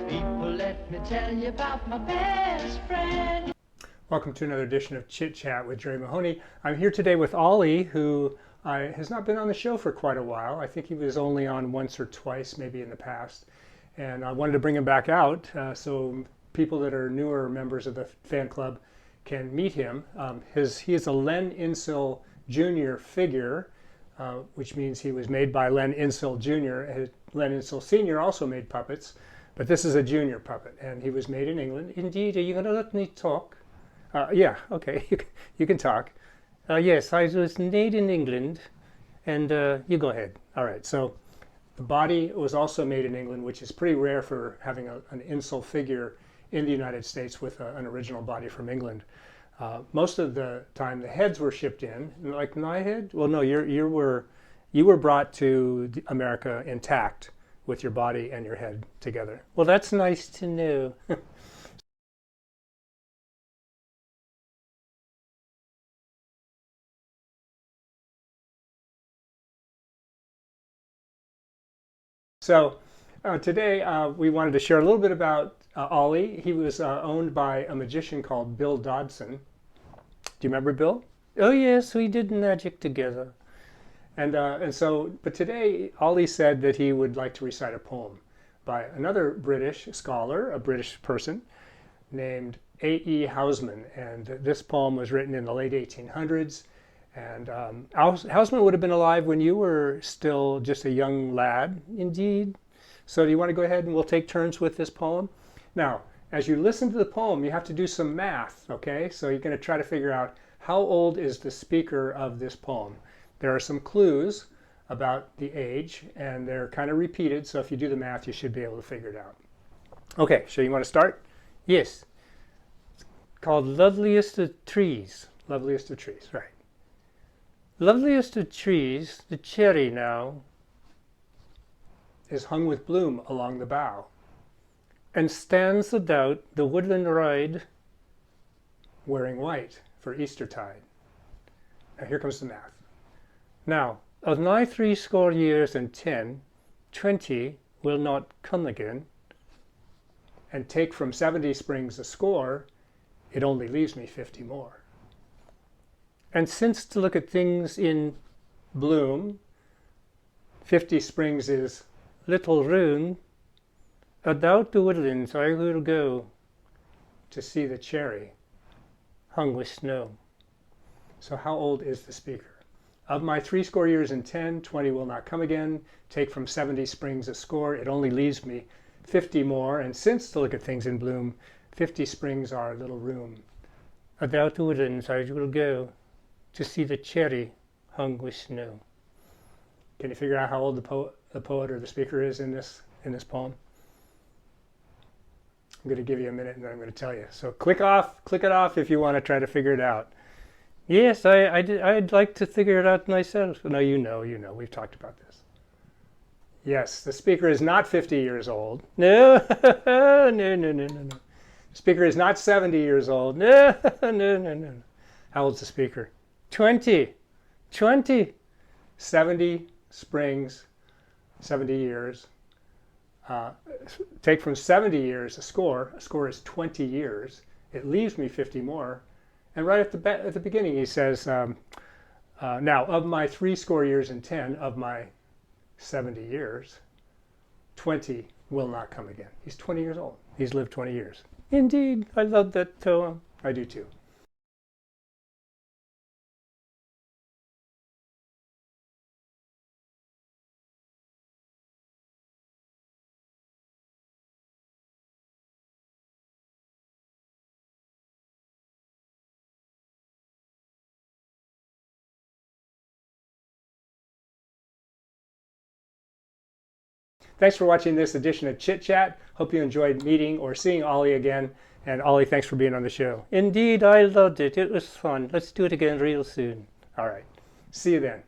People, let me tell you about my best friend. Welcome to another edition of Chit Chat with Jerry Mahoney. I'm here today with Ollie, who has not been on the show for quite a while. I think he was only on once or twice, maybe in the past. And I wanted to bring him back out so people that are newer members of the fan club can meet him. He is a Len Insull Jr. figure, which means he was made by Len Insull Jr. Len Insull Sr. also made puppets, but this is a junior puppet, and he was made in England. Indeed, are you going to let me talk? Yeah, okay, you can talk. Yes, I was made in England, and you go ahead. All right, so the body was also made in England, which is pretty rare for having an Insull figure in the United States with an original body from England. Most of the time, the heads were shipped in, like my head. Well, no, you were brought to America intact with your body and your head together. Well, that's nice to know. So today we wanted to share a little bit about Ollie. He was owned by a magician called Bill Dodson. Do you remember Bill? Oh yes, we did magic together. But today Ollie said that he would like to recite a poem by another British scholar, a British person named A.E. Housman. And this poem was written in the late 1800s. And Housman would have been alive when you were still just a young lad, indeed. So do you want to go ahead and we'll take turns with this poem? Now, as you listen to the poem, you have to do some math, okay? So you're going to try to figure out how old is the speaker of this poem. There are some clues about the age, and they're kind of repeated, so if you do the math, you should be able to figure it out. Okay, so you want to start? Yes. It's called Loveliest of Trees. Loveliest of Trees, right. Loveliest of trees, the cherry now is hung with bloom along the bough, and stands about the woodland ride, wearing white for Eastertide. Now here comes the math. Now, of nigh 80 years and 10, 20 will not come again, and take from 70 springs a score, it only leaves me 50 more. And since to look at things in bloom, 50 springs is little room, about the woodlands I will go to see the cherry hung with snow. So how old is the speaker? Of my 80 years and 10, 20 will not come again, take from 70 springs a score, it only leaves me 50 more. And since to look at things in bloom, 50 springs are little room. About the woodlands I will go to see the cherry hung with snow. Can you figure out how old the poet or the speaker is in this poem? I'm going to give you a minute and then I'm going to tell you. So click it off if you want to try to figure it out. Yes, I'd like to figure it out myself. No, you know, we've talked about this. Yes, the speaker is not 50 years old. No, no. The speaker is not 70 years old. No. How old's the speaker? 20. 70 springs, 70 years. Take from 70 years a score is 20 years. It leaves me 50 more. And right at the beginning he says, now of my 80 years and 10, of my 70 years, 20 will not come again. He's 20 years old. He's lived 20 years. Indeed, I love that poem. I do too. Thanks for watching this edition of Chit Chat. Hope you enjoyed meeting or seeing Ollie again. And Ollie, thanks for being on the show. Indeed, I loved it. It was fun. Let's do it again real soon. All right. See you then.